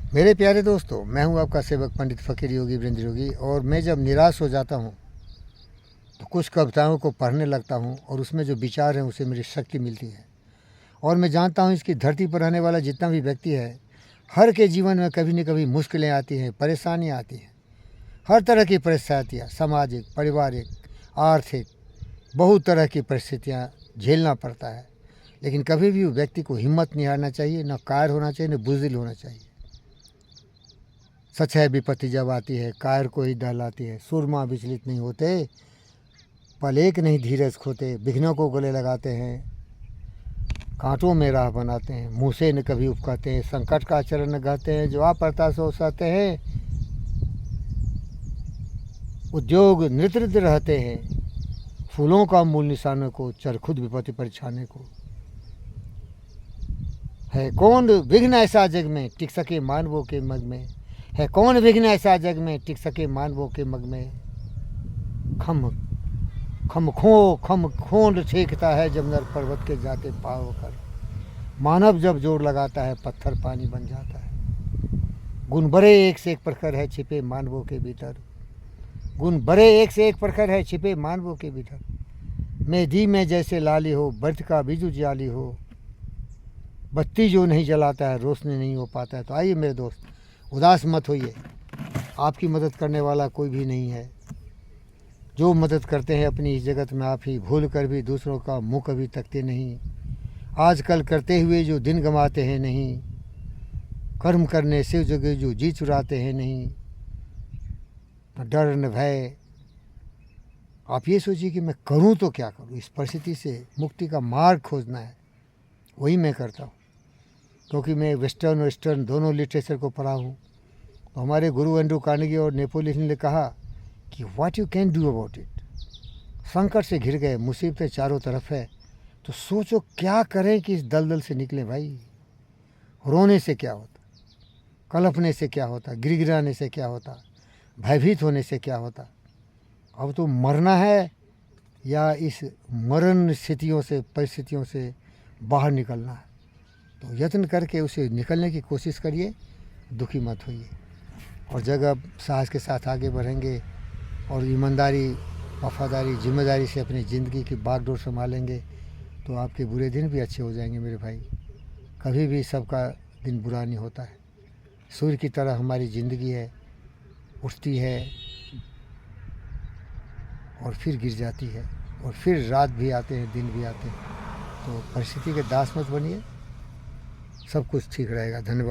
मेरे प्यारे दोस्तों, मैं हूं आपका सेवक पंडित फ़कीर योगी वीरेंद्र योगी। और मैं जब निराश हो जाता हूं तो कुछ कविताओं को पढ़ने लगता हूं और उसमें जो विचार हैं उसे मेरी शक्ति मिलती है। और मैं जानता हूं इसकी धरती पर रहने वाला जितना भी व्यक्ति है, हर के जीवन में कभी न कभी मुश्किलें आती हैं, परेशानियाँ आती हैं। हर तरह की परिस्थितियाँ, सामाजिक, पारिवारिक, आर्थिक, बहुत तरह की परिस्थितियाँ झेलना पड़ता है। लेकिन कभी भी व्यक्ति को हिम्मत नहीं हारना चाहिए, न कायर होना चाहिए, न बुज़दिल होना चाहिए। सच है, विपत्ति जब आती है कायर को ही दहलाती है। सुरमा विचलित नहीं होते, पल एक नहीं धीरज खोते। विघ्नों को गले लगाते हैं, कांटों में राह बनाते हैं। मुँह से न कभी उपकाते हैं, संकट का चरण न गाते हैं। जो आप पड़ता सो सहते हैं, उद्योग नृत्य रहते हैं। फूलों का मूल निशानों को चर खुद विपत्ति पर छाने को। है कौन विघ्न ऐसा जग में टिक सके मानवों के मग में। है कौन विघ्न ऐसा जग में टिक सके मानवों के मग में। खम खम खोंड छेकता है जब नर पर्वत के जाते पाव कर। मानव जब जोर लगाता है पत्थर पानी बन जाता है। गुण बड़े एक से एक प्रखर है छिपे मानवों के भीतर। गुण बड़े एक से एक प्रखर है छिपे मानवों के भीतर। मेदी में जैसे लाली हो, बर्थ का बीजू जाली हो। बत्ती जो नहीं जलाता है रोशनी नहीं हो पाता है। तो आइए मेरे दोस्त, उदास मत होइए। आपकी मदद करने वाला कोई भी नहीं है। जो मदद करते हैं अपनी इस जगत में आप ही, भूल कर भी दूसरों का मुँह कभी तकते नहीं। आजकल करते हुए जो दिन गंवाते हैं नहीं। कर्म करने से जगह जो जी चुराते हैं नहीं। न डर न भय। आप ये सोचिए कि मैं करूं तो क्या करूं। इस परिस्थिति से मुक्ति का मार्ग खोजना है, वही मैं करता हूं। क्योंकि मैं वेस्टर्न और ईस्टर्न दोनों लिटरेचर को पढ़ा हूँ। तो हमारे गुरु एंड्रू कार्नेगी और नेपोलियन ने कहा कि what you can do about it. संकट से घिर गए, मुसीबतें चारों तरफ है, तो सोचो क्या करें कि इस दलदल से निकले भाई। रोने से क्या होता, कलपने से क्या होता, गिड़गिड़ाने से क्या होता, भयभीत होने से क्या होता। अब तो मरना है या इस मरण स्थितियों से, परिस्थितियों से बाहर निकलना है। तो यत्न करके उसे निकलने की कोशिश करिए, दुखी मत होइए। और जब आप साहस के साथ आगे बढ़ेंगे और ईमानदारी, वफादारी, जिम्मेदारी से अपनी ज़िंदगी की बागडोर संभालेंगे तो आपके बुरे दिन भी अच्छे हो जाएंगे मेरे भाई। कभी भी सबका दिन बुरा नहीं होता है। सूर्य की तरह हमारी ज़िंदगी है, उठती है और फिर गिर जाती है, और फिर रात भी आते हैं, दिन भी आते हैं। तो परिस्थिति के दास मत बनिए, सब कुछ ठीक रहेगा। धन्यवाद।